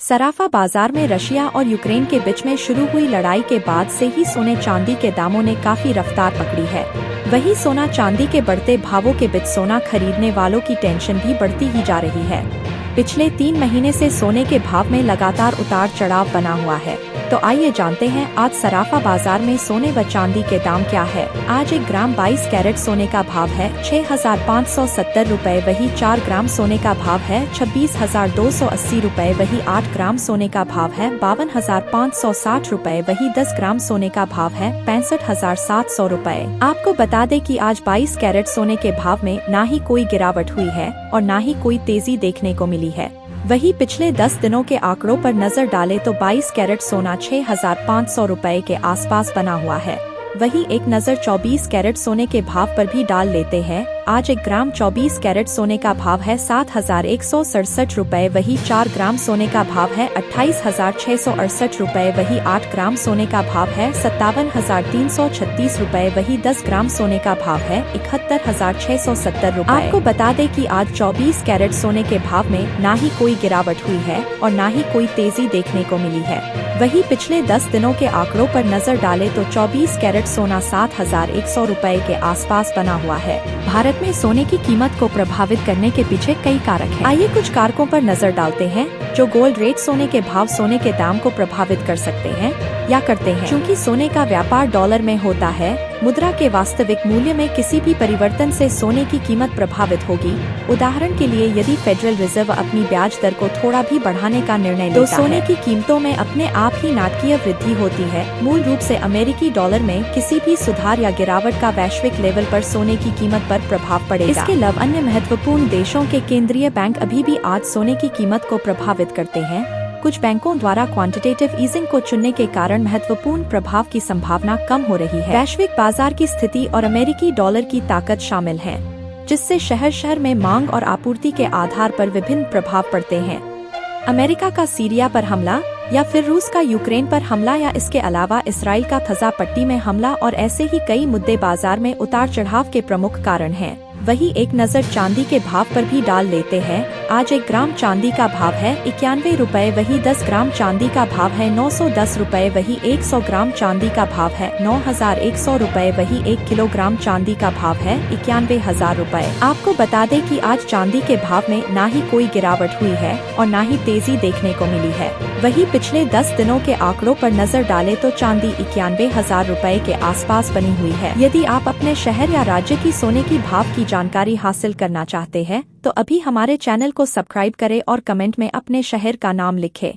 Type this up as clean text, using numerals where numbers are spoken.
सराफा बाजार में रशिया और यूक्रेन के बीच में शुरू हुई लड़ाई के बाद से ही सोने चांदी के दामों ने काफी रफ्तार पकड़ी है। वहीं सोना चांदी के बढ़ते भावों के बीच सोना खरीदने वालों की टेंशन भी बढ़ती ही जा रही है। पिछले 3 महीने से सोने के भाव में लगातार उतार चढ़ाव बना हुआ है। तो आइए जानते हैं आज सराफा बाजार में सोने व चांदी के दाम क्या है। आज 1 ग्राम 22 कैरेट सोने का भाव है 6,570 रुपए। वही 4 ग्राम सोने का भाव है 26,280 रुपए। वही 8 ग्राम सोने का भाव है 52,560 रुपए। वही 10 ग्राम सोने का भाव है 65,700 रुपए। आपको बता दें कि आज 22 कैरेट सोने के भाव में ना ही कोई गिरावट हुई है और ना ही कोई तेजी देखने को मिली है। वही पिछले 10 दिनों के आंकड़ों पर नजर डालें तो 22 कैरेट सोना 6,500 रुपए के आसपास बना हुआ है। वही एक नज़र 24 कैरेट सोने के भाव पर भी डाल लेते हैं। आज 1 ग्राम 24 कैरेट सोने का भाव है 7,167 रुपए। वही 4 ग्राम सोने का भाव है 28,668 रुपए। वही 8 ग्राम सोने का भाव है 57,336 रुपए। वही 10 ग्राम सोने का भाव है 71,670 रुपए। आपको बता दें कि आज 24 कैरेट सोने के भाव में ना ही कोई गिरावट हुई है और ना ही कोई तेजी देखने को मिली है। वही पिछले 10 दिनों के आंकड़ों पर नजर डालें तो 24 कैरेट सोना 7,100 रुपए के आसपास बना हुआ है। भारत में सोने की कीमत को प्रभावित करने के पीछे कई कारक हैं। आइए कुछ कारकों पर नजर डालते हैं जो गोल्ड रेट सोने के भाव सोने के दाम को प्रभावित कर सकते हैं या करते हैं। क्योंकि सोने का व्यापार डॉलर में होता है, मुद्रा के वास्तविक मूल्य में किसी भी परिवर्तन से सोने की कीमत प्रभावित होगी। उदाहरण के लिए यदि फेडरल रिजर्व अपनी ब्याज दर को थोड़ा भी बढ़ाने का निर्णय लेता है तो सोने की कीमतों में अपने आप ही नाटकीय वृद्धि होती है। मूल रूप से अमेरिकी डॉलर में किसी भी सुधार या गिरावट का वैश्विक लेवल पर सोने की कीमत पर प्रभाव पड़ेगा। इसके अलावा अन्य महत्वपूर्ण देशों के केंद्रीय बैंक अभी भी आज सोने की कीमत को प्रभावित करते हैं। कुछ बैंकों द्वारा क्वांटिटेटिव ईजिंग को चुनने के कारण महत्वपूर्ण प्रभाव की संभावना कम हो रही है। वैश्विक बाजार की स्थिति और अमेरिकी डॉलर की ताकत शामिल हैं, जिससे शहर शहर में मांग और आपूर्ति के आधार पर विभिन्न प्रभाव पड़ते हैं। अमेरिका का सीरिया पर हमला या फिर रूस का यूक्रेन पर हमला या इसके अलावा इसराइल का गजा पट्टी में हमला और ऐसे ही कई मुद्दे बाजार में उतार चढ़ाव के प्रमुख कारण हैं। वही एक नज़र चांदी के भाव पर भी डाल लेते हैं। आज 1 ग्राम चांदी का भाव है 91 रुपए। वही 10 ग्राम चांदी का भाव है 910 रुपए। वही 100 ग्राम चांदी का भाव है 9,100 रुपए। वही 1 किलोग्राम चांदी का भाव है 91,000 रुपए। आपको बता दें कि आज चांदी के भाव में ना ही कोई गिरावट हुई है और ना ही तेजी देखने को मिली है। वही पिछले 10 दिनों के आंकड़ों पर नजर डालें तो चांदी 91,000 रुपए के आसपास बनी हुई है। यदि आप अपने शहर या राज्य की सोने की भाव की जानकारी हासिल करना चाहते हैं तो अभी हमारे चैनल को सब्सक्राइब करें और कमेंट में अपने शहर का नाम लिखें।